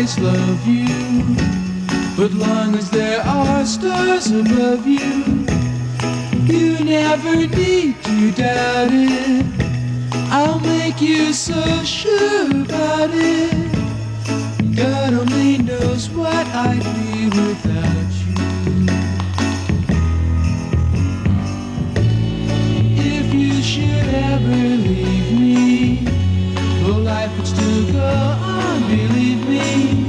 always love you. But long as there are stars above you, you never need to doubt it. I'll make you so sure about it. God only knows what I'd be without you. If you should ever leave me, well, life would still go on, believe me.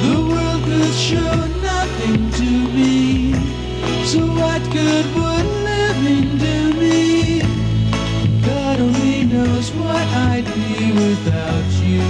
The world could show nothing to me, so what good would living do me? God only knows what I'd be without you.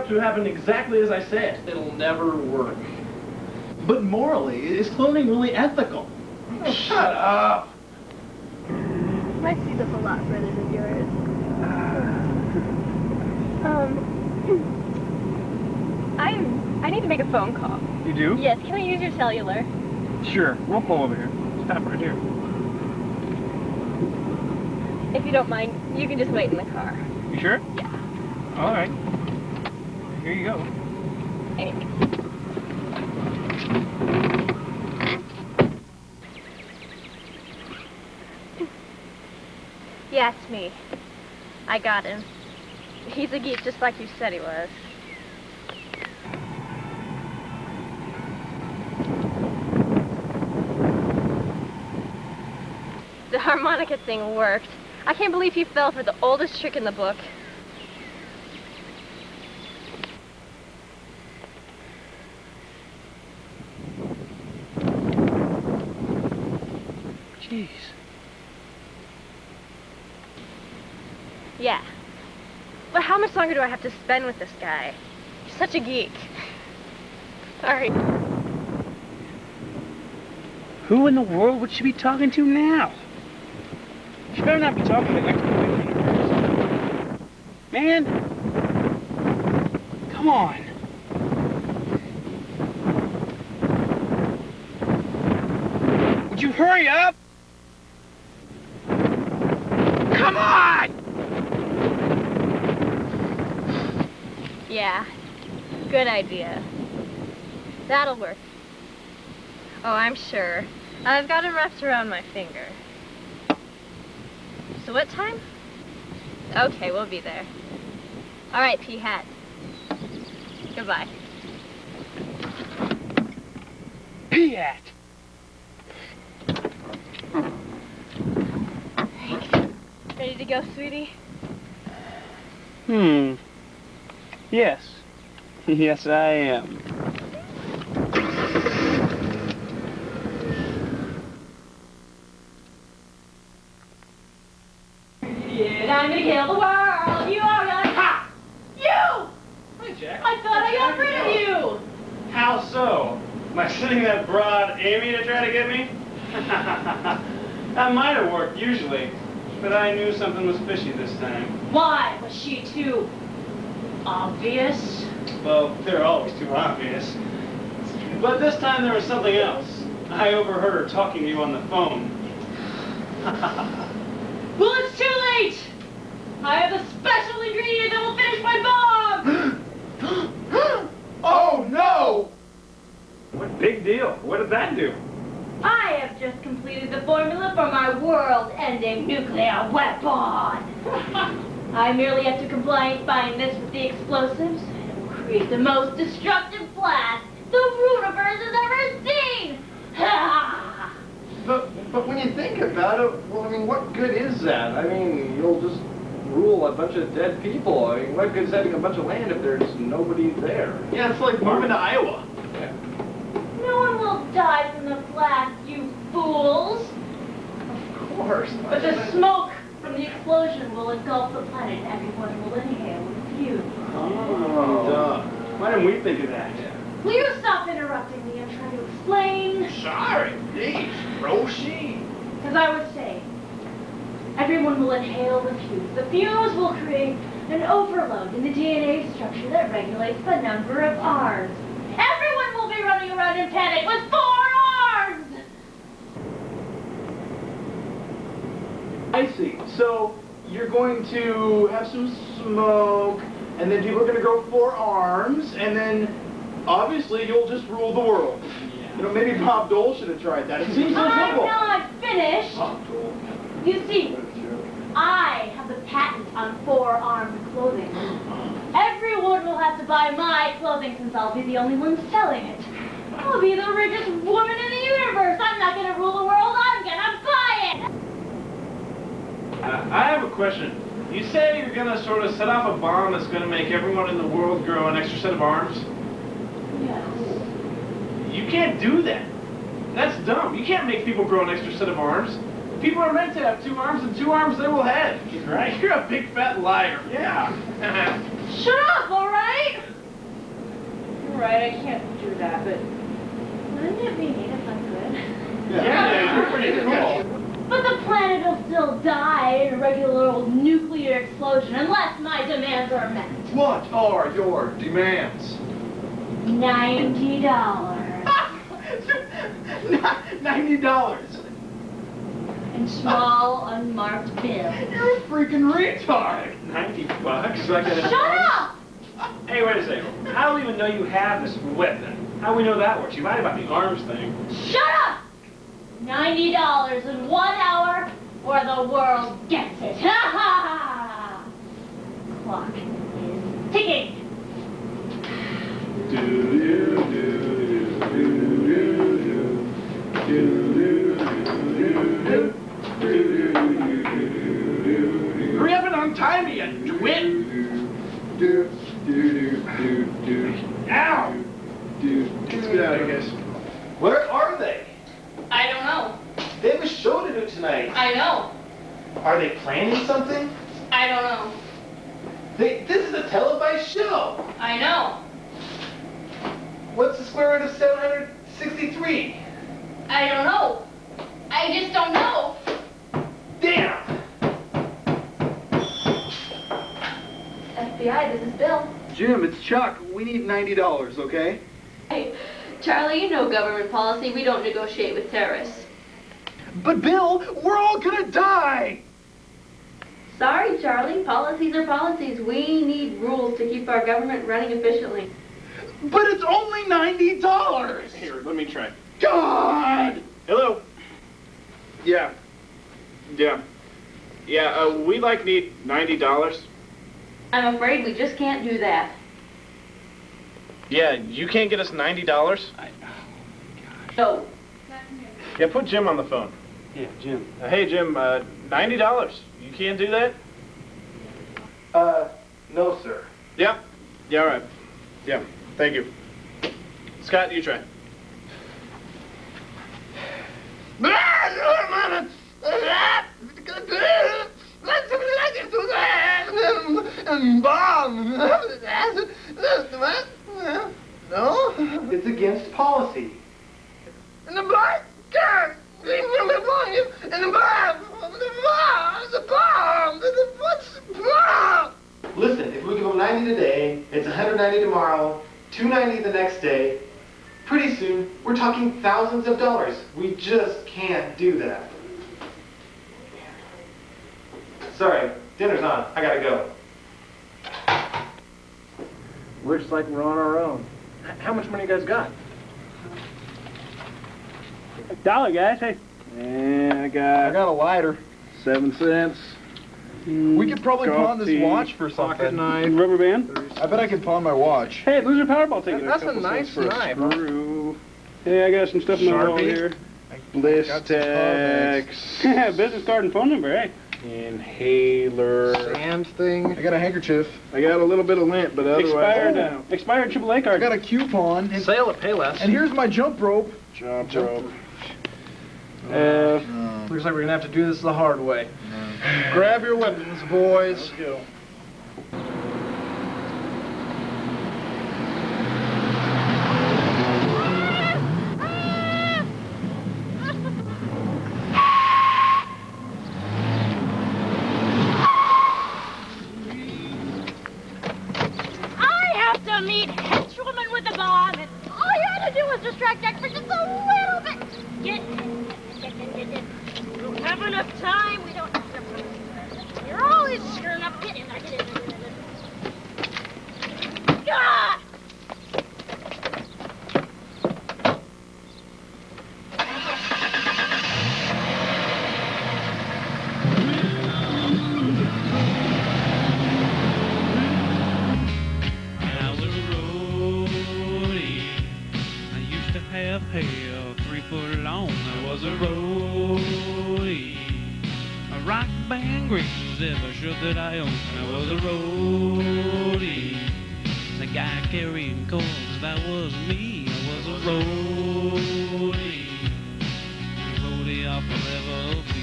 To happen exactly as I said. It'll never work. But morally, is cloning really ethical? Oh, shut up! My seat's a lot further than yours. I need to make a phone call. You do? Yes, can I use your cellular? Sure, we'll pull over here. Stop right here. If you don't mind, you can just wait in the car. You sure? Yeah. All right. Here you go. Anyway. Yeah, it's me. I got him. He's a geek just like you said he was. The harmonica thing worked. I can't believe he fell for the oldest trick in the book. Jeez. Yeah. But how much longer do I have to spend with this guy? He's such a geek. Sorry. Who in the world would she be talking to now? She better not be talking to the ex-boyfriend of hers. Man! Come on! Would you hurry up? Come on! Yeah. Good idea. That'll work. Oh, I'm sure. I've got him wrapped around my finger. So what time? Okay, we'll be there. All right, P-Hat. Goodbye. P-Hat! Ready to go, sweetie? Yes. Yes, I am. Yeah, I'm gonna kill the world. You are gonna... Ha! You! Hi, Jack. I thought I got rid of you! How so? expecting that broad Amy to try to get me? That might have worked usually, but I knew something was fishy this time. Why? Was she too obvious? Well, they're always too obvious. But this time there was something else. I overheard her talking to you on the phone. Well, it's too late! I have a special ingredient that will finish my bomb! Oh, no! What big deal? What did that do? I have just completed the formula for my world-ending nuclear weapon. I merely have to combine this with the explosives, and it will create the most destructive blast the universe has ever seen! But when you think about it, well, I mean, what good is that? I mean, you'll just rule a bunch of dead people. I mean, what good is having a bunch of land if there's nobody there? Yeah, it's like moving to Iowa. Yeah. No one will die from the blast, you fools! Of course. But the smoke from the explosion will engulf the planet and everyone will inhale with you. Oh, duh. Why didn't we think of that? Will you stop interrupting me and try to explain? Sorry, please, proceed. As I was saying, everyone will inhale the fuse. The fuse will create an overload in the DNA structure that regulates the number of arms. Everyone will be running around in panic with 4 arms! I see. So you're going to have some smoke, and then people are going to grow 4 arms, and then obviously you'll just rule the world. You know, maybe Bob Dole should have tried that. It seems so I'm simple. not finished. Bob Dole. You see, I have the patent on 4-armed clothing. Everyone will have to buy my clothing since I'll be the only one selling it. I'll be the richest woman in the universe. I'm not going to rule the world. I'm going to buy it. I have a question. You say you're going to sort of set off a bomb that's going to make everyone in the world grow an extra set of arms? Yes. You can't do that. That's dumb. You can't make people grow an extra set of arms. People are meant to have 2 arms, and 2 arms they will have. Right? You're a big fat liar. Yeah. Shut up, all right? You're right, I can't do that, but wouldn't it be neat if I could? Yeah, you're pretty cool. But the planet will still die in a regular old nuclear explosion unless my demands are met. What are your demands? $90. $90. In small, unmarked bills. You're a freaking retard. $90? Like Shut up! Hey, wait a second. How do we even know you have this weapon? How do we know that works? You lied about the arms thing. Shut up! $90 in 1 hour, or the world gets it. Ha ha ha! Clock is ticking. Hurry up and untie me, you twit! Ow! Let's get out of here, guys. Where are they? I don't know. They have a show to do tonight. I know. Are they planning something? I don't know. This is a televised show. I know. What's the square root of 763? I don't know. I just don't know. Damn! FBI, this is Bill. Jim, it's Chuck. We need $90, okay? Hey, Charlie, you know government policy. We don't negotiate with terrorists. But Bill, we're all gonna die! Sorry, Charlie. Policies are policies. We need rules to keep our government running efficiently. But it's only $90! Here, let me try. God! Hello? Yeah. We need $90. I'm afraid we just can't do that. Yeah, you can't get us $90? No. Yeah, put Jim on the phone. Yeah, Jim. Hey, Jim, $90. You can't do that? No, sir. Yeah, all right. Yeah, thank you. Scott, you try. No? It's against policy. and the black cat, and the bomb, what's the bomb? Listen, if we give them 90 today, it's 190 tomorrow, 290 the next day. Pretty soon, we're talking thousands of dollars. We just can't do that. Sorry, dinner's on. I gotta go. Looks like we're on our own. How much money you guys got? $1, guys. Hey. And I got a lighter. 7 cents. We could probably pawn this Coffee, watch for something. Pocket knife. Rubber band. I bet I could pawn my watch. Hey, loser Powerball ticket. That's a couple nice cents for knife. Screw. Hey, I got some stuff in my wallet Sharpie. here. Got some Listex. Business card and phone number, hey. Inhaler. Sand thing. I got a handkerchief. I got a little bit of lint, but otherwise... Expired AAA I card. got a coupon. And, Sale at Payless. and here's my jump rope. Jump rope. Looks like we're gonna have to do this the hard way. Grab your weapons, boys. Let's go. I have to meet henchwoman with the bomb, and all you had to do was distract Jack for just a little bit. Get in. We don't have enough time. We don't have enough time. You're always screwing up. Get in there. Get in there. Ah! I was a roadie. I used to have hair 3 foot long. I was a roadie. A rock band greatest ever shirt that I owned. I was a roadie. The guy carrying cords, that was me. I was a roadie. A roadie I'll forever be.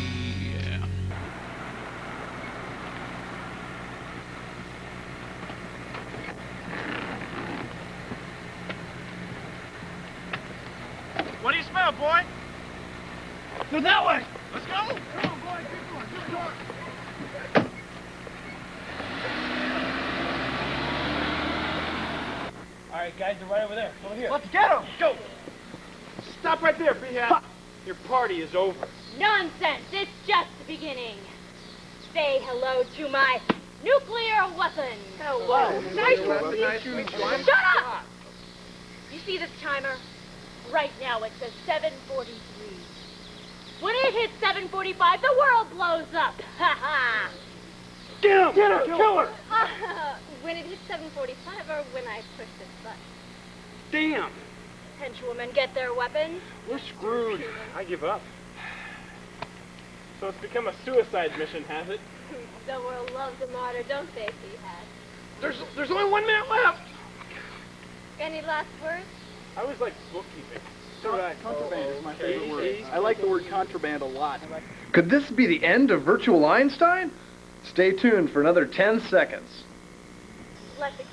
What do you smell, boy? Go that way. Let's go. Come on, boy. Keep going. Keep going. All right, guys, they're right over there. Over here. Let's get him. Go. Stop right there, B-Hat. Your party is over. Nonsense. It's just the beginning. Say hello to my nuclear weapon. Hello. Nice to meet you. Shut up! You see this timer? Right now it says 7:43. When it hits 7:45, the world blows up. Ha ha! Get him! Get her! Kill her! When it hits 7:45 or when I push this button. Damn! Henchwomen get their weapons. We're screwed. I give up. So it's become a suicide mission, has it? The world loves a martyr, don't they, Seahead? There's only 1 minute left. Any last words? I always like bookkeeping. Contraband is my favorite word. I like the word contraband a lot. Could this be the end of Virtual Einstein? Stay tuned for another 10 seconds. Let the